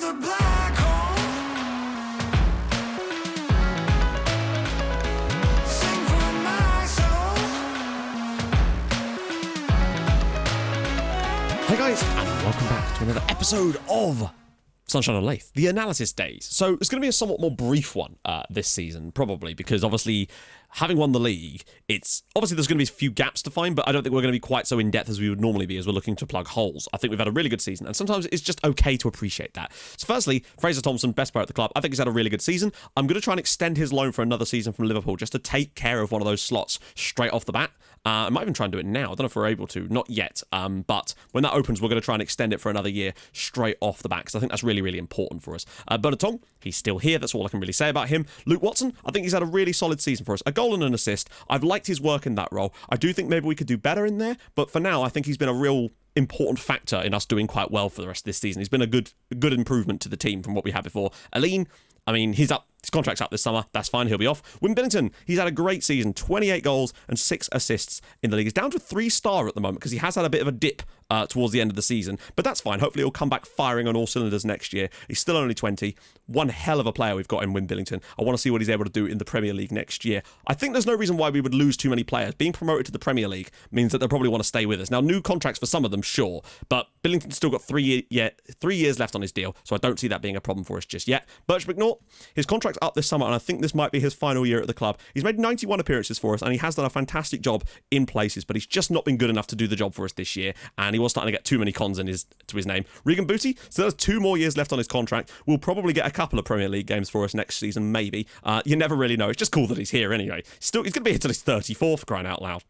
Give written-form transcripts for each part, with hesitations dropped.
the black hole. Sing for my soul. Hey guys, and welcome back to another episode of Sunshine on Leyth, the analysis days. So it's going to be a somewhat more brief one this season, probably, because obviously having won the league, it's obviously there's going to be a few gaps to find, but I don't think we're going to be quite so in-depth as we would normally be as we're looking to plug holes. I think we've had a really good season, and sometimes it's just okay to appreciate that. So firstly, Fraser Thompson, best player at the club. I think he's had a really good season. I'm going to try and extend his loan for another season from Liverpool just to take care of one of those slots straight off the bat. I might even try and do it now. I don't know if we're able to. Not yet. But when that opens, we're going to try and extend it for another year straight off the bat, because I think that's really, really important for us. Bonatong, he's still here. That's all I can really say about him. Luke Watson, I think he's had a really solid season for us. A goal and an assist. I've liked his work in that role. I do think maybe we could do better in there, but for now, I think he's been a real important factor in us doing quite well for the rest of this season. He's been a good improvement to the team from what we had before. Aline, I mean, he's up. His contract's up this summer. That's fine. He'll be off. Wim Billington, he's had a great season. 28 goals and 6 assists in the league. He's down to a 3-star at the moment because he has had a bit of a dip towards the end of the season. But that's fine. Hopefully he'll come back firing on all cylinders next year. He's still only 20. One hell of a player we've got in Wim Billington. I want to see what he's able to do in the Premier League next year. I think there's no reason why we would lose too many players. Being promoted to the Premier League means that they'll probably want to stay with us. Now, new contracts for some of them, sure. But Billington's still got 3 years left on his deal. So I don't see that being a problem for us just yet. Birch McNaught, his contract's up this summer, and I think this might be his final year at the club. He's made 91 appearances for us, and he has done a fantastic job in places, but he's just not been good enough to do the job for us this year, and he was starting to get too many cons to his name. Regan Booty, so there's 2 more years left on his contract. We'll probably get a couple of Premier League games for us next season, maybe. You never really know. It's just cool that he's here anyway. He's going to be here till he's 34, for crying out loud.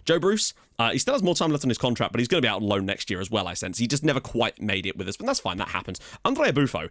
Joe Bruce, he still has more time left on his contract, but he's going to be out on loan next year as well, I sense. He just never quite made it with us, but that's fine. That happens. Andrea Buffo,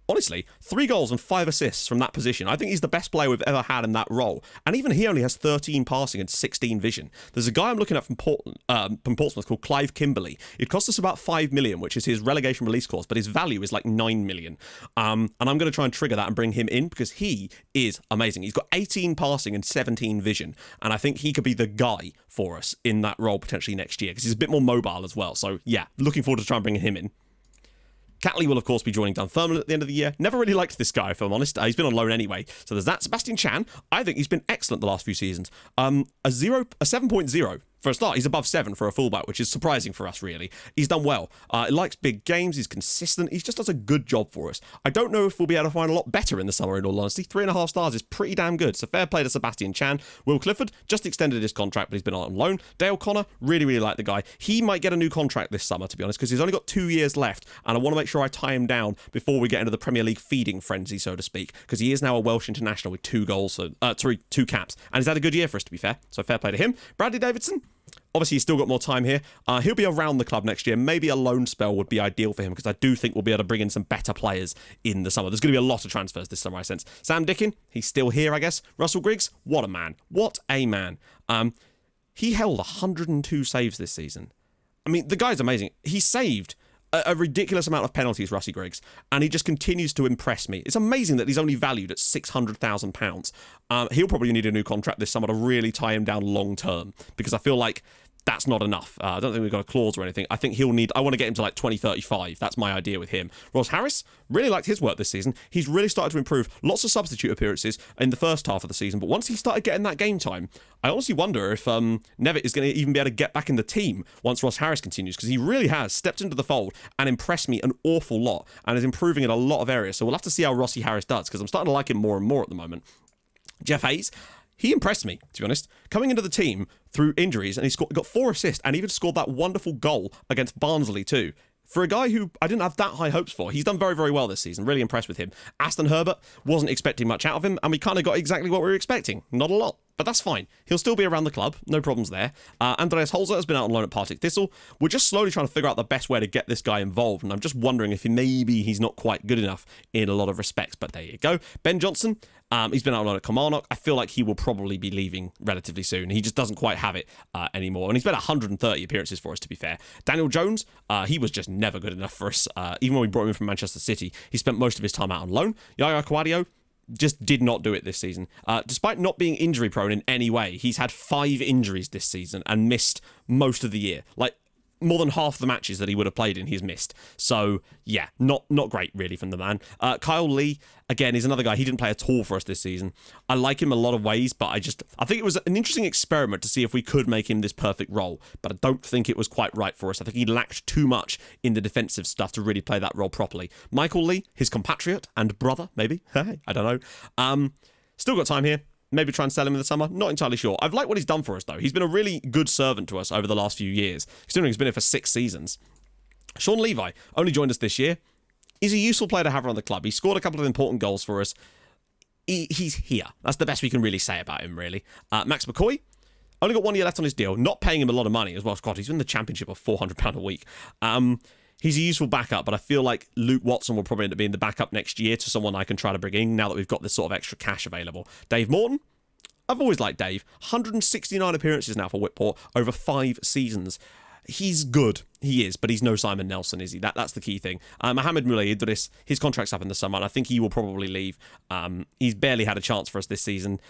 honestly, 3 goals and 5 assists from that position. I think he's the best player we've ever had in that role. And even he only has 13 passing and 16 vision. There's a guy I'm looking at from Portsmouth called Clive Kimberley. It cost us about 5 million, which is his relegation release clause, but his value is like 9 million. And I'm going to try and trigger that and bring him in because he is amazing. He's got 18 passing and 17 vision. And I think he could be the guy for us in that role potentially next year because he's a bit more mobile as well. So yeah, looking forward to trying and bringing him in. Catley will, of course, be joining Dunfermline at the end of the year. Never really liked this guy, if I'm honest. He's been on loan anyway. So there's that. Sebastian Chan, I think he's been excellent the last few seasons. A 7.0 for a start. He's above 7 for a fullback, which is surprising for us, really. He's done well. He likes big games. He's consistent. He just does a good job for us. I don't know if we'll be able to find a lot better in the summer, in all honesty. 3.5 stars is pretty damn good. So fair play to Sebastian Chan. Will Clifford just extended his contract, but he's been on loan. Dale Connor, really, really like the guy. He might get a new contract this summer, to be honest, because he's only got 2 years left, and I want to make sure I tie him down before we get into the Premier League feeding frenzy, so to speak, because he is now a Welsh international with 2 goals, so 2 caps, and he's had a good year for us, to be fair. So fair play to him. Bradley Davidson, obviously, he's still got more time here. He'll be around the club next year. Maybe a loan spell would be ideal for him because I do think we'll be able to bring in some better players in the summer. There's going to be a lot of transfers this summer, I sense. Sam Dickin, he's still here, I guess. Russell Griggs, what a man. What a man. He held 102 saves this season. I mean, the guy's amazing. He saved a ridiculous amount of penalties, Rusty Griggs, and he just continues to impress me. It's amazing that he's only valued at £600,000. He'll probably need a new contract this summer to really tie him down long term because I feel like that's not enough. I don't think we've got a clause or anything. I think I want to get him to like 2035. That's my idea with him. Ross Harris, really liked his work this season. He's really started to improve. Lots of substitute appearances in the first half of the season, but once he started getting that game time, I honestly wonder if Nevitt is going to even be able to get back in the team once Ross Harris continues, because he really has stepped into the fold and impressed me an awful lot and is improving in a lot of areas. So we'll have to see how Rossi Harris does, because I'm starting to like him more and more at the moment. Jeff Hayes, he impressed me, to be honest. Coming into the team through injuries, and he's got 4 assists and even scored that wonderful goal against Barnsley too. For a guy who I didn't have that high hopes for, he's done very, very well this season. Really impressed with him. Aston Herbert, wasn't expecting much out of him, and we kind of got exactly what we were expecting. Not a lot. But that's fine. He'll still be around the club. No problems there. Andreas Holzer has been out on loan at Partick Thistle. We're just slowly trying to figure out the best way to get this guy involved. And I'm just wondering if maybe he's not quite good enough in a lot of respects. But there you go. Ben Johnson, he's been out on loan at Kilmarnock. I feel like he will probably be leaving relatively soon. He just doesn't quite have it anymore. And he's been 130 appearances for us, to be fair. Daniel Jones, he was just never good enough for us. Even when we brought him in from Manchester City, he spent most of his time out on loan. Yaya Kwadio just did not do it this season. Despite not being injury prone in any way, he's had 5 injuries this season and missed most of the year. Like, more than half the matches that he would have played in, he's missed. So, yeah, not great, really, from the man. Kyle Lee, again, is another guy. He didn't play at all for us this season. I like him a lot of ways, but I think it was an interesting experiment to see if we could make him this perfect role, but I don't think it was quite right for us. I think he lacked too much in the defensive stuff to really play that role properly. Michael Lee, his compatriot and brother, maybe? I don't know. Still got time here. Maybe try and sell him in the summer. Not entirely sure. I've liked what he's done for us, though. He's been a really good servant to us over the last few years, considering he's been here for 6 seasons. Sean Levi only joined us this year. He's a useful player to have around the club. He scored a couple of important goals for us. He's here. That's the best we can really say about him, really. Max McCoy, only got 1 year left on his deal. Not paying him a lot of money as well. God, he's in the Championship of £400 a week. He's a useful backup, but I feel like Luke Watson will probably end up being the backup next year to someone I can try to bring in now that we've got this sort of extra cash available. Dave Morton, I've always liked Dave. 169 appearances now for Whitport over 5 seasons. He's good. He is, but he's no Simon Nelson, is he? That's the key thing. Mohamed Moulay Idris, his contract's up in the summer, and I think he will probably leave. He's barely had a chance for us this season,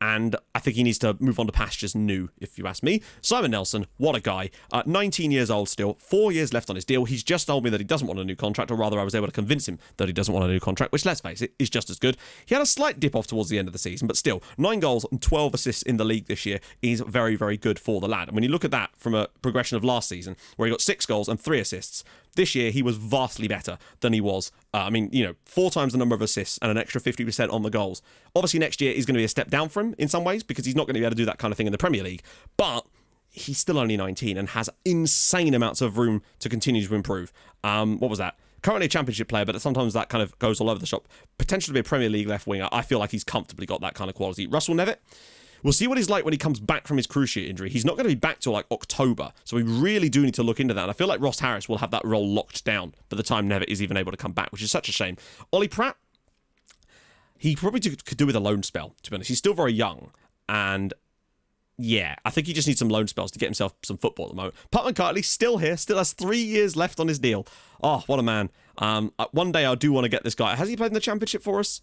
and I think he needs to move on to pastures new, if you ask me. Simon Nelson, what a guy. 19 years old still, 4 years left on his deal. He's just told me that he doesn't want a new contract, or rather I was able to convince him that he doesn't want a new contract, which, let's face it, is just as good. He had a slight dip off towards the end of the season, but still, 9 goals and 12 assists in the league this year is very, very good for the lad. And when you look at that from a progression of last season, where he got 6 goals and 3 assists, this year, he was vastly better than he was. 4 times the number of assists and an extra 50% on the goals. Obviously, next year is going to be a step down for him in some ways because he's not going to be able to do that kind of thing in the Premier League. But he's still only 19 and has insane amounts of room to continue to improve. What was that? Currently a Championship player, but sometimes that kind of goes all over the shop. Potentially be a Premier League left winger. I feel like he's comfortably got that kind of quality. Russell Nevitt. We'll see what he's like when he comes back from his cruciate injury. He's not going to be back till like October, so we really do need to look into that. And I feel like Ross Harris will have that role locked down by the time Nevitt is even able to come back, which is such a shame. Ollie Pratt, he probably could do with a loan spell, to be honest. He's still very young, and yeah, I think he just needs some loan spells to get himself some football at the moment. Putman Cartley, still here, still has 3 years left on his deal. Oh, what a man. One day I do want to get this guy. Has he played in the Championship for us?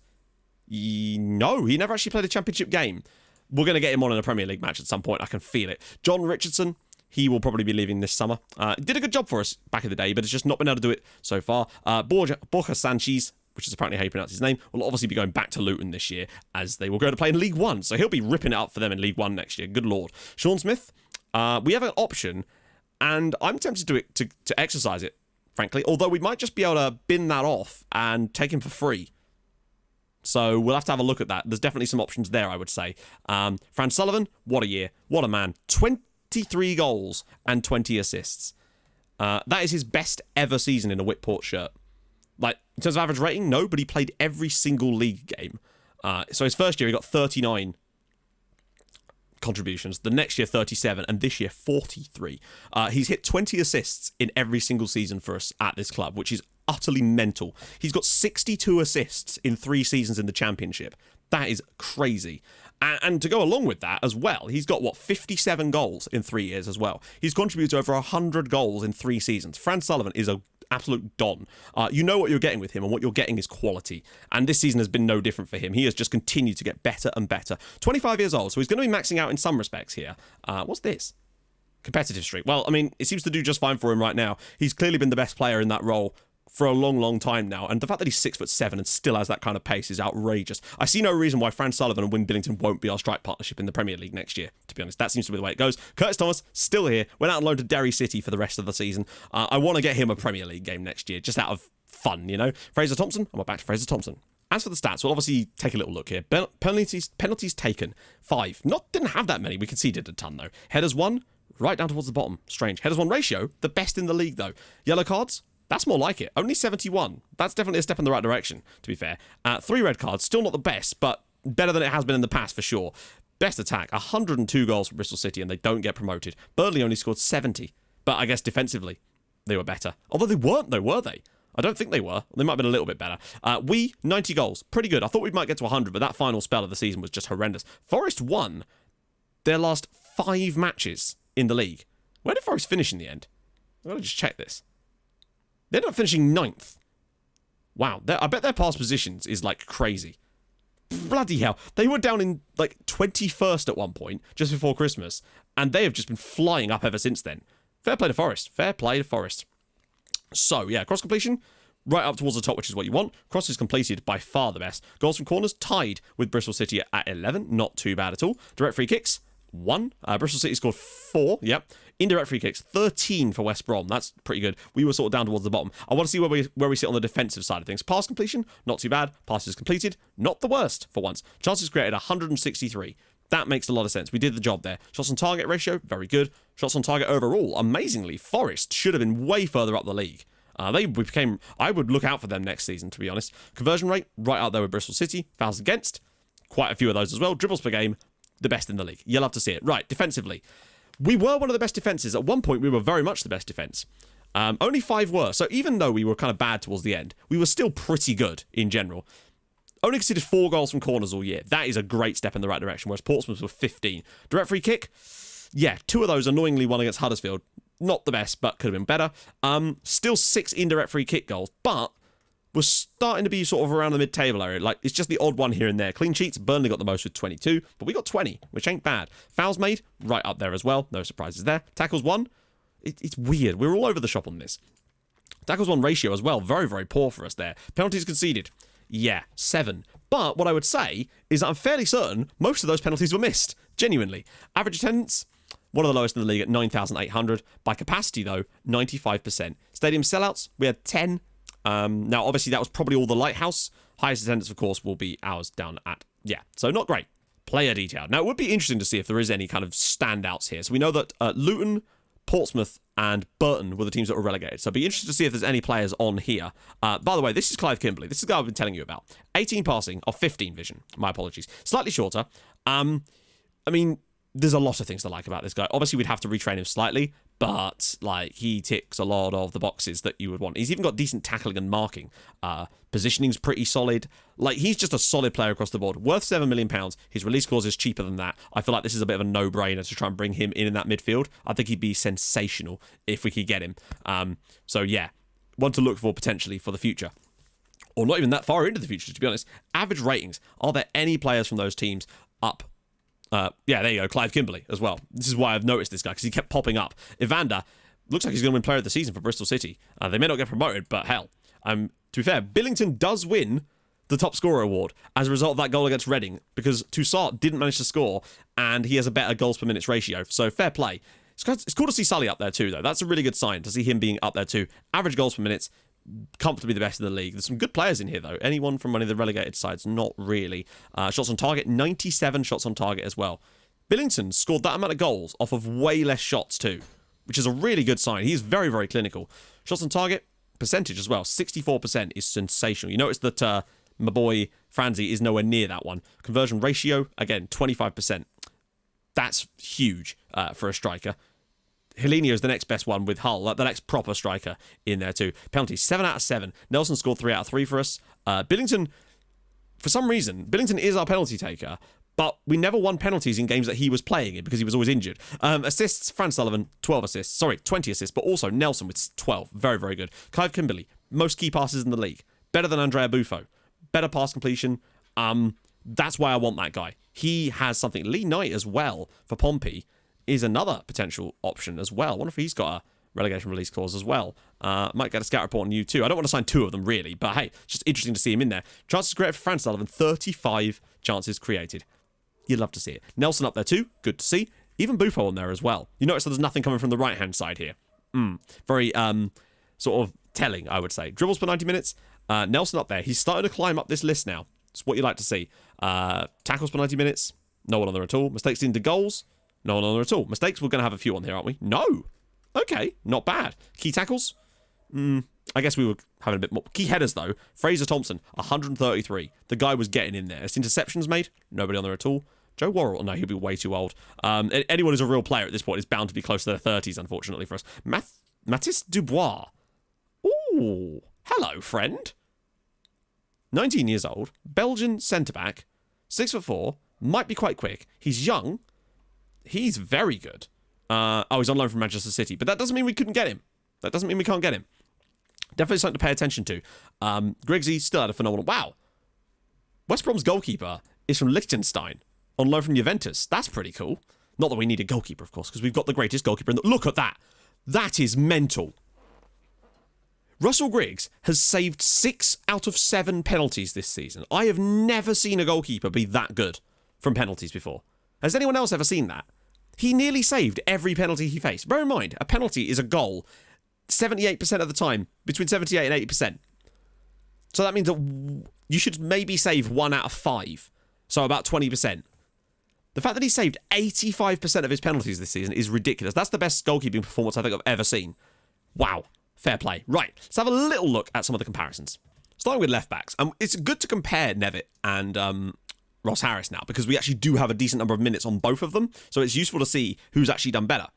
No, he never actually played a Championship game. We're going to get him on in a Premier League match at some point. I can feel it. John Richardson, he will probably be leaving this summer. Did a good job for us back in the day, but has just not been able to do it so far. Borja Sanchez, which is apparently how you pronounce his name, will obviously be going back to Luton this year as they will go to play in League One. So he'll be ripping it up for them in League One next year. Good Lord. Sean Smith, we have an option, and I'm tempted to exercise it, frankly, although we might just be able to bin that off and take him for free. So we'll have to have a look at that. There's definitely some options there, I would say. Fran Sullivan, what a year. What a man. 23 goals and 20 assists. That is his best ever season in a Whitport shirt. Like, in terms of average rating, no, but he played every single league game. So his first year, he got 39 contributions. The next year, 37. And this year, 43. He's hit 20 assists in every single season for us at this club, which is utterly mental. He's got 62 assists in 3 seasons in the Championship. That is crazy. And to go along with that as well, he's got, 57 goals in 3 years as well. He's contributed over 100 goals in 3 seasons. Fran Sullivan is a absolute don. You know what you're getting with him, and what you're getting is quality. And this season has been no different for him. He has just continued to get better and better. 25 years old, so he's going to be maxing out in some respects here. What's this? Competitive streak. Well, I mean, it seems to do just fine for him right now. He's clearly been the best player in that role for a long, long time now, and the fact that he's 6'7" and still has that kind of pace is outrageous. I see no reason why Fran Sullivan and Wyn Billington won't be our strike partnership in the Premier League next year, to be honest. That seems to be the way it goes. Curtis Thomas, still here, went out on loan to Derry City for the rest of the season. I want to get him a Premier League game next year, just out of fun, you know? Fraser Thompson, I'm back to Fraser Thompson. As for the stats, we'll obviously take a little look here. Penalties taken, 5. Didn't have that many, we conceded a ton though. Headers 1, right down towards the bottom, strange. Headers 1 ratio, the best in the league though. Yellow cards, that's more like it. Only 71. That's definitely a step in the right direction, to be fair. 3 red cards, still not the best, but better than it has been in the past for sure. Best attack, 102 goals for Bristol City, and they don't get promoted. Burnley only scored 70, but I guess defensively, they were better. Although they weren't, though, were they? I don't think they were. They might have been a little bit better. 90 goals. Pretty good. I thought we might get to 100, but that final spell of the season was just horrendous. Forest won their last 5 matches in the league. Where did Forest finish in the end? I've got to just check this. They ended up finishing 9th. Wow, I bet their past positions is like crazy. Bloody hell. They were down in like 21st at one point, just before Christmas, and they have just been flying up ever since then. Fair play to Forest. Fair play to Forest. So, yeah, cross completion, right up towards the top, which is what you want. Crosses completed, by far the best. Goals from corners, tied with Bristol City at 11. Not too bad at all. Direct free kicks, 1. Bristol City scored 4. Yep. Indirect free kicks, 13 for West Brom. That's pretty good. We were sort of down towards the bottom. I want to see where we sit on the defensive side of things. Pass completion, not too bad. Passes completed, not the worst for once. Chances created, 163. That makes a lot of sense. We did the job there. Shots on target ratio, very good. Shots on target overall, amazingly, Forest should have been way further up the league. I would look out for them next season, to be honest. Conversion rate, right out there with Bristol City. Fouls against, quite a few of those as well. Dribbles per game, the best in the league. You'll love to see it. Right, defensively. We were one of the best defences. At one point, we were very much the best defence. Only 5 were. So even though we were kind of bad towards the end, we were still pretty good in general. Only conceded 4 goals from corners all year. That is a great step in the right direction, whereas Portsmouth were 15. Direct free kick, yeah, 2 of those, annoyingly one against Huddersfield. Not the best, but could have been better. Still 6 indirect free kick goals, but we're starting to be sort of around the mid-table area. Like, it's just the odd one here and there. Clean sheets, Burnley got the most with 22, but we got 20, which ain't bad. Fouls made, right up there as well. No surprises there. Tackles won. It's weird. We're all over the shop on this. Tackles won ratio as well. Very, very poor for us there. Penalties conceded. Yeah, 7. But what I would say is that I'm fairly certain most of those penalties were missed. Genuinely. Average attendance, one of the lowest in the league at 9,800. By capacity, though, 95%. Stadium sellouts, we had 10. Now, obviously, that was probably all the Lighthouse. Highest attendance, of course, will be ours down at, yeah, so not great. Player detail. Now, it would be interesting to see if there is any kind of standouts here. So we know that Luton, Portsmouth, and Burton were the teams that were relegated. So it'd be interesting to see if there's any players on here. By the way, this is Clive Kimberley. This is the guy I've been telling you about. 18 passing, or 15 vision. My apologies. Slightly shorter. I mean, there's a lot of things to like about this guy. Obviously, we'd have to retrain him slightly, but like he ticks a lot of the boxes that you would want. He's even got decent tackling and marking. Positioning's pretty solid. Like, he's just a solid player across the board. Worth £7 million. His release clause is cheaper than that. I feel like this is a bit of a no-brainer to try and bring him in that midfield. I think he'd be sensational if we could get him. So yeah, one to look for potentially for the future. Or not even that far into the future, to be honest. Average ratings. Are there any players from those teams up? Yeah, there you go. Clive Kimberley as well. This is why I've noticed this guy, because he kept popping up. Evander looks like he's going to win player of the season for Bristol City. They may not get promoted, but hell. To be fair, Billington does win the top scorer award as a result of that goal against Reading, because Toussaint didn't manage to score, and he has a better goals per minutes ratio. So fair play. It's cool to see Sully up there too, though. That's a really good sign to see him being up there too. Average goals per minutes, comfortably the best in the league. There's some good players in here, though. Anyone from one of the relegated sides? Not really. Shots on target, 97 shots on target as well. Billington scored that amount of goals off of way less shots too, which is a really good sign. He's very, very clinical. Shots on target, percentage as well, 64% is sensational. You notice that my boy Franzi is nowhere near that one. Conversion ratio, again, 25%. That's huge for a striker. Helenio is the next best one with Hull, the next proper striker in there too. Penalties, 7 out of 7. Nelson scored 3 out of 3 for us. Billington, for some reason, Billington is our penalty taker, but we never won penalties in games that he was playing in because he was always injured. Assists, Fran Sullivan, 20 assists, but also Nelson with 12. Very, very good. Clive Kimberley, most key passes in the league. Better than Andrea Buffo. Better pass completion. That's why I want that guy. He has something. Lee Knight as well for Pompey is another potential option as well. I wonder if he's got a relegation release clause as well. Might get a scout report on you too. I don't want to sign 2 of them really, but hey, it's just interesting to see him in there. Chances created for Fran Sullivan, 35 chances created. You'd love to see it. Nelson up there too, good to see. Even Buffo on there as well. You notice that there's nothing coming from the right-hand side here. Very sort of telling, I would say. Dribbles per 90 minutes. Nelson up there. He's starting to climb up this list now. It's what you like to see. Tackles per 90 minutes. No one on there at all. Mistakes into goals. No one on there at all. Mistakes, we're going to have a few on here, aren't we? No. Okay, not bad. Key tackles? I guess we were having a bit more. Key headers, though. Fraser Thompson, 133. The guy was getting in there. It's interceptions made. Nobody on there at all. Joe Worrell, no, he'll be way too old. Anyone who's a real player at this point is bound to be close to their 30s, unfortunately for us. Mathis Dubois. Ooh, hello, friend. 19 years old, Belgian centre-back, 6'4", might be quite quick. He's young. He's very good. He's on loan from Manchester City, but that doesn't mean we couldn't get him. That doesn't mean we can't get him. Definitely something to pay attention to. Griggsy still had a phenomenal... Wow. West Brom's goalkeeper is from Liechtenstein, on loan from Juventus. That's pretty cool. Not that we need a goalkeeper, of course, because we've got the greatest goalkeeper in the... Look at that. That is mental. Russell Griggs has saved 6 out of 7 penalties this season. I have never seen a goalkeeper be that good from penalties before. Has anyone else ever seen that? He nearly saved every penalty he faced. Bear in mind, a penalty is a goal 78% of the time, between 78 and 80%. So that means that you should maybe save 1 out of 5. So about 20%. The fact that he saved 85% of his penalties this season is ridiculous. That's the best goalkeeping performance I think I've ever seen. Wow. Fair play. Right, let's have a little look at some of the comparisons. Starting with left backs. It's good to compare Nevitt and Ross Harris now, because we actually do have a decent number of minutes on both of them. So it's useful to see who's actually done better.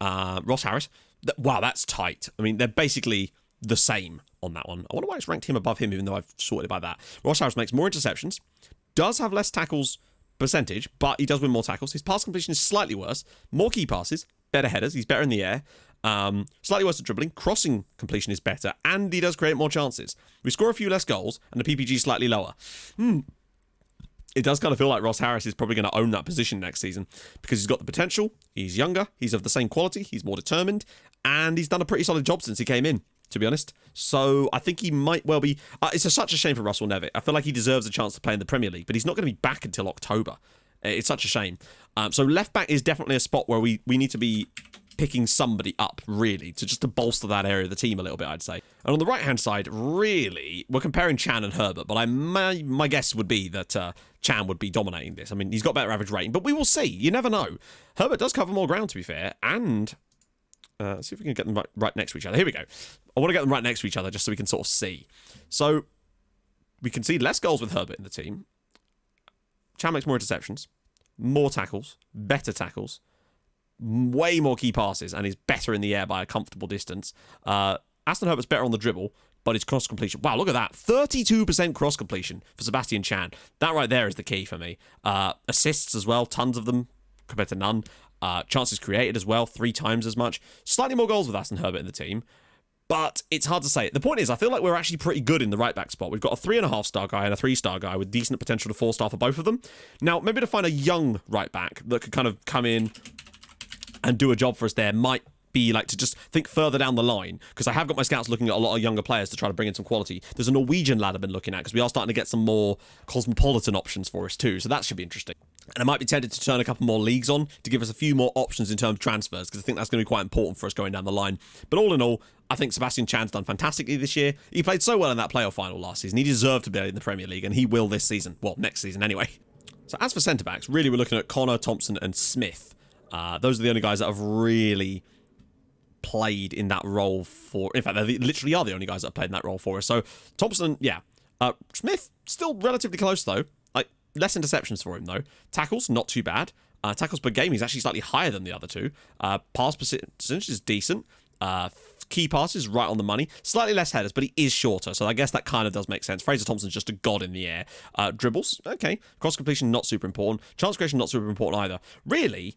Ross Harris. Wow, that's tight. I mean, they're basically the same on that one. I wonder why it's ranked him above him, even though I've sorted by that. Ross Harris makes more interceptions, does have less tackles percentage, but he does win more tackles. His pass completion is slightly worse, more key passes, better headers, he's better in the air, slightly worse at dribbling, crossing completion is better, and he does create more chances. We score a few less goals, and the PPG is slightly lower. It does kind of feel like Ross Harris is probably going to own that position next season, because he's got the potential, he's younger, he's of the same quality, he's more determined, and he's done a pretty solid job since he came in, to be honest. So I think he might well be... it's such a shame for Russell Nevitt. I feel like he deserves a chance to play in the Premier League, but he's not going to be back until October. It's such a shame. So left back is definitely a spot where we need to be picking somebody up, really, to bolster that area of the team a little bit, I'd say. And on the right-hand side, really, we're comparing Chan and Herbert, but my guess would be that Chan would be dominating this. I mean, he's got better average rating, but we will see. You never know. Herbert does cover more ground, to be fair, and... let's see if we can get them right next to each other. Here we go. I want to get them right next to each other just so we can sort of see. So, we can see less goals with Herbert in the team. Chan makes more interceptions, more tackles, better tackles, way more key passes, and is better in the air by a comfortable distance. Aston Herbert's better on the dribble, but his cross completion... Wow, look at that. 32% cross completion for Sebastian Chan. That right there is the key for me. Assists as well, tons of them compared to none. Chances created as well, 3 times as much. Slightly more goals with Aston Herbert in the team, but it's hard to say. The point is, I feel like we're actually pretty good in the right-back spot. We've got a 3.5-star guy and a 3-star guy with decent potential to 4-star for both of them. Now, maybe to find a young right-back that could kind of come in and do a job for us there might be like to just think further down the line, because I have got my scouts looking at a lot of younger players to try to bring in some quality. There's a Norwegian lad I've been looking at, because we are starting to get some more cosmopolitan options for us too, so that should be interesting. And I might be tempted to turn a couple more leagues on to give us a few more options in terms of transfers, because I think that's going to be quite important for us going down the line. But all in all, I think Sebastian Chan's done fantastically this year. He played so well in that playoff final last season. He deserved to be in the Premier League, and he will this season. Well, next season anyway. So as for centre-backs, really we're looking at Connor, Thompson and Smith. Those are the only guys that have really played in that role for... In fact, they literally are the only guys that have played in that role for us. So Thompson, yeah. Smith, still relatively close, though. Less interceptions for him, though. Tackles, not too bad. Tackles per game, he's actually slightly higher than the other two. Pass percentage is decent. Key passes, right on the money. Slightly less headers, but he is shorter, so I guess that kind of does make sense. Fraser Thompson's just a god in the air. Dribbles, okay. Cross completion, not super important. Chance creation, not super important either. Really,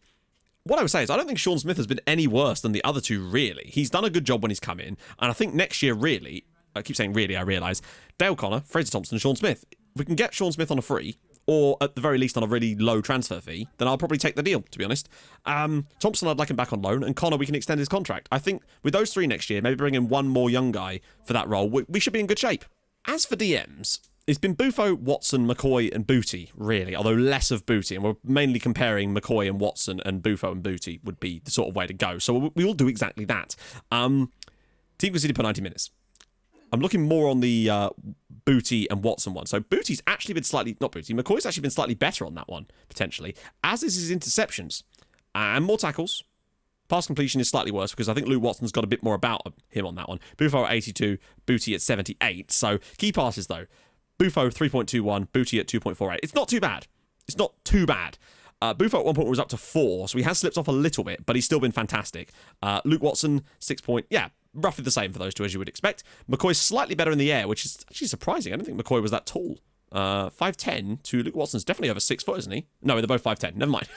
what I would say is I don't think Sean Smith has been any worse than the other two, really. He's done a good job when he's come in, and I think next year, really, I keep saying really, I realise, Dale Connor, Fraser Thompson, and Sean Smith. If we can get Sean Smith on a free, or at the very least on a really low transfer fee, then I'll probably take the deal, to be honest. Thompson, I'd like him back on loan, and Connor, we can extend his contract. I think with those 3 next year, maybe bring in one more young guy for that role, we should be in good shape. As for DMs, it's been Buffo, Watson, McCoy, and Booty, really, although less of Booty, and we're mainly comparing McCoy and Watson, and Buffo and Booty would be the sort of way to go. So we will do exactly that. Team conceded per 90 minutes. I'm looking more on the Booty and Watson one. So Booty's actually been slightly... Not Booty. McCoy's actually been slightly better on that one, potentially. As is his interceptions. And more tackles. Pass completion is slightly worse because I think Luke Watson's got a bit more about him on that one. Buffo at 82, Booty at 78. So key passes, though. Buffo 3.21, Booty at 2.48. It's not too bad. It's not too bad. Buffo at one point was up to 4, so he has slipped off a little bit, but he's still been fantastic. Luke Watson, 6 point... Yeah, roughly the same for those two, as you would expect. McCoy's slightly better in the air, which is actually surprising. I don't think McCoy was that tall. 5'10" to Luke Watson's definitely over 6 foot, isn't he? No, they're both 5'10". Never mind.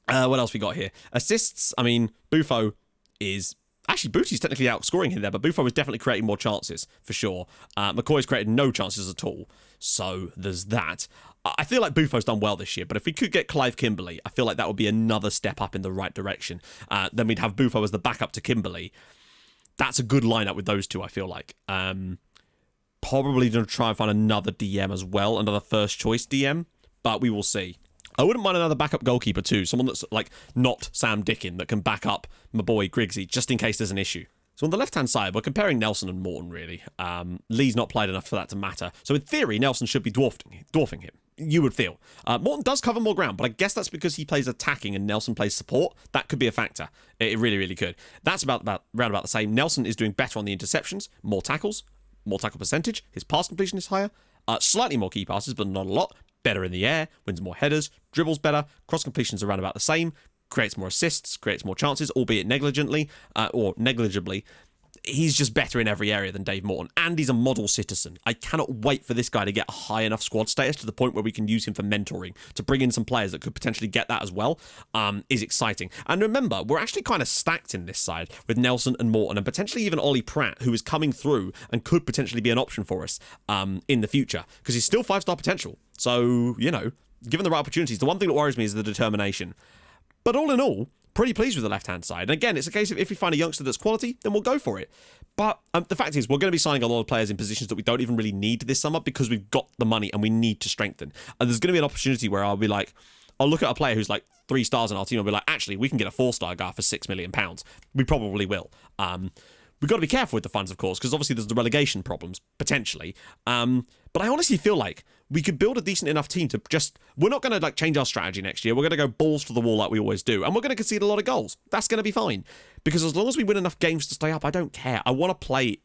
What else we got here? Assists. I mean, Buffo is Actually, Bootie's technically outscoring him there, but Buffo is definitely creating more chances, for sure. McCoy's created no chances at all, so there's that. I feel like Buffo's done well this year, but if we could get Clive Kimberley, I feel like that would be another step up in the right direction. Then we'd have Buffo as the backup to Kimberley. That's a good lineup with those two, I feel like. Probably going to try and find another DM as well, another first choice DM, but we will see. I wouldn't mind another backup goalkeeper too, someone that's like not Sam Dickin that can back up my boy Griggsy just in case there's an issue. So on the left-hand side, we're comparing Nelson and Morton, really. Lee's not played enough for that to matter. So in theory, Nelson should be dwarfing him, you would feel. Morton does cover more ground, but I guess that's because he plays attacking and Nelson plays support. That could be a factor. It really, really could. That's round about the same. Nelson is doing better on the interceptions, more tackles, more tackle percentage. His pass completion is higher. Slightly more key passes, but not a lot. Better in the air, wins more headers, dribbles better, cross completions around about the same, creates more assists, creates more chances, albeit negligibly. He's just better in every area than Dave Morton, and he's a model citizen. I cannot wait for this guy to get a high enough squad status to the point where we can use him for mentoring, to bring in some players that could potentially get that as well, is exciting. And remember, we're actually kind of stacked in this side with Nelson and Morton, and potentially even Ollie Pratt, who is coming through and could potentially be an option for us in the future, because he's still 5-star potential. So, you know, given the right opportunities, the one thing that worries me is the determination. But all in all, pretty pleased with the left-hand side. And again, it's a case of if we find a youngster that's quality, then we'll go for it. But the fact is, we're going to be signing a lot of players in positions that we don't even really need this summer because we've got the money and we need to strengthen. And there's going to be an opportunity where I'll be like, I'll look at a player who's like 3 stars in our team and I'll be like, actually, we can get a 4-star guy for £6 million. We probably will. We've got to be careful with the funds, of course, because obviously there's the relegation problems, potentially. But I honestly feel like we could build a decent enough team to just... We're not going to like change our strategy next year. We're going to go balls to the wall like we always do. And we're going to concede a lot of goals. That's going to be fine. Because as long as we win enough games to stay up, I don't care. I want to play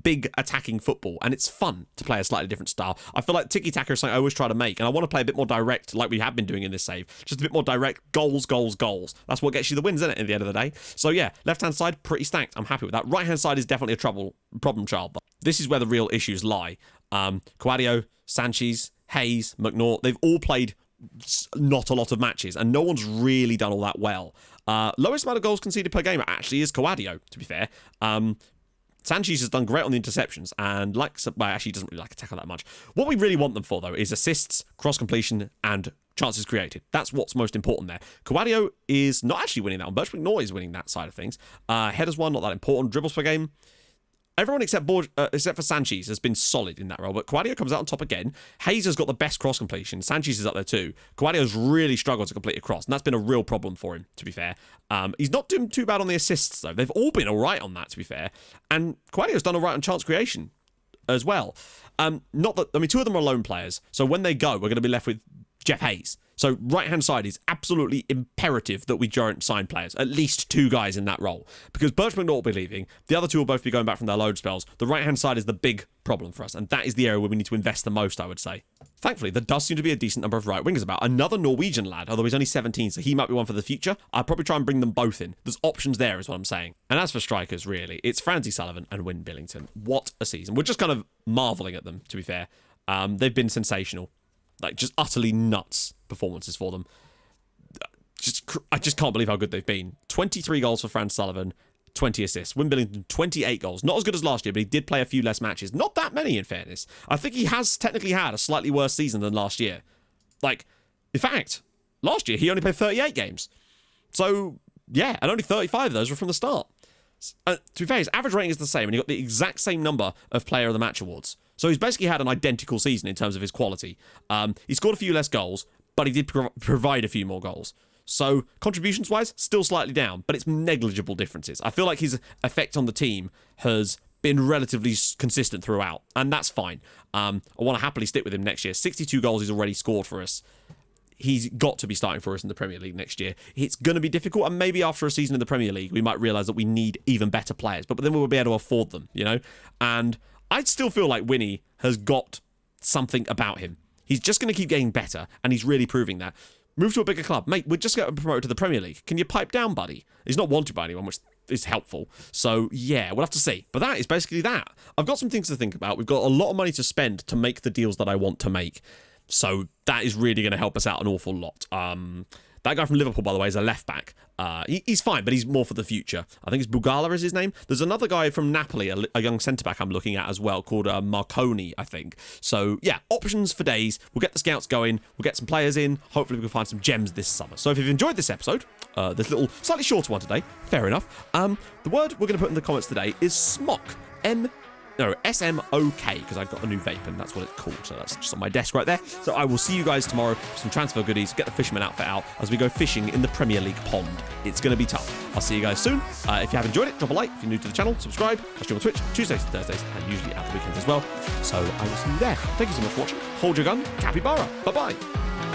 big attacking football, and it's fun to play a slightly different style. I feel like tiki-taka is something I always try to make, and I want to play a bit more direct like we have been doing in this save. Just a bit more direct, goals. That's what gets you the wins, isn't it, at the end of the day? So yeah, left-hand side, pretty stacked. I'm happy with that. Right-hand side is definitely a problem child, but this is where the real issues lie. Quadio, Sanchez, Hayes, McNaught, they've all played not a lot of matches, and no one's really done all that well. Lowest amount of goals conceded per game actually is Quadio, to be fair. Sanchez has done great on the interceptions, and actually he doesn't really like a tackle that much. What we really want them for, though, is assists, cross completion, and chances created. That's what's most important there. Quadio is not actually winning that one. Birch McNaught is winning that side of things. Headers won, not that important. Dribbles per game. Everyone except for Sanchez has been solid in that role, but Quadio comes out on top again. Hayes has got the best cross completion. Sanchez is up there too. Quadio's really struggled to complete a cross, and that's been a real problem for him, to be fair. He's not doing too bad on the assists, though. They've all been all right on that, to be fair. And Quadio's done all right on chance creation as well. Not that, I mean, 2 of them are lone players, so when they go, we're going to be left with Jeff Hayes. So right-hand side is absolutely imperative that we don't sign players. At least 2 guys in that role. Because Birch McNaught will be leaving. The other 2 will both be going back from their load spells. The right-hand side is the big problem for us. And that is the area where we need to invest the most, I would say. Thankfully, there does seem to be a decent number of right wingers about. Another Norwegian lad, although he's only 17, so he might be one for the future. I'll probably try and bring them both in. There's options there, is what I'm saying. And as for strikers, really, it's Francie Sullivan and Wyn Billington. What a season. We're just kind of marvelling at them, to be fair. They've been sensational. Like, just utterly nuts performances for them. I just can't believe how good they've been. 23 goals for Fran Sullivan, 20 assists. Wyn Billington, 28 goals. Not as good as last year, but he did play a few less matches. Not that many, in fairness. I think he has technically had a slightly worse season than last year. Like, in fact, last year he only played 38 games. So, yeah, and only 35 of those were from the start. To be fair, his average rating is the same, and he got the exact same number of Player of the Match awards. So he's basically had an identical season in terms of his quality. He scored a few less goals, but he did provide a few more goals. So, contributions-wise, still slightly down, but it's negligible differences. I feel like his effect on the team has been relatively consistent throughout, and that's fine. I want to happily stick with him next year. 62 goals he's already scored for us. He's got to be starting for us in the Premier League next year. It's going to be difficult, and maybe after a season in the Premier League, we might realise that we need even better players, but then we'll be able to afford them, you know? And I still feel like Winnie has got something about him. He's just going to keep getting better, and he's really proving that. Move to a bigger club. Mate, we're just getting promoted to the Premier League. Can you pipe down, buddy? He's not wanted by anyone, which is helpful. So, yeah, we'll have to see. But that is basically that. I've got some things to think about. We've got a lot of money to spend to make the deals that I want to make. So that is really going to help us out an awful lot. That guy from Liverpool, by the way, is a left-back. He's fine, but he's more for the future. I think it's Bugala is his name. There's another guy from Napoli, a young centre-back I'm looking at as well, called Marconi, I think. So, yeah, options for days. We'll get the scouts going. We'll get some players in. Hopefully we can find some gems this summer. So if you've enjoyed this episode, this little, slightly shorter one today, fair enough. The word we're going to put in the comments today is SMOK. SMOK, because I've got a new vape and that's what it's called. So that's just on my desk right there. So I will see you guys tomorrow for some transfer goodies, get the fisherman outfit out as we go fishing in the Premier League pond. It's going to be tough. I'll see you guys soon. If you have enjoyed it, drop a like. If you're new to the channel, subscribe. I stream on Twitch Tuesdays and Thursdays and usually at the weekends as well. So I will see you there. Thank you so much for watching. Hold your gun. Capybara. Bye-bye.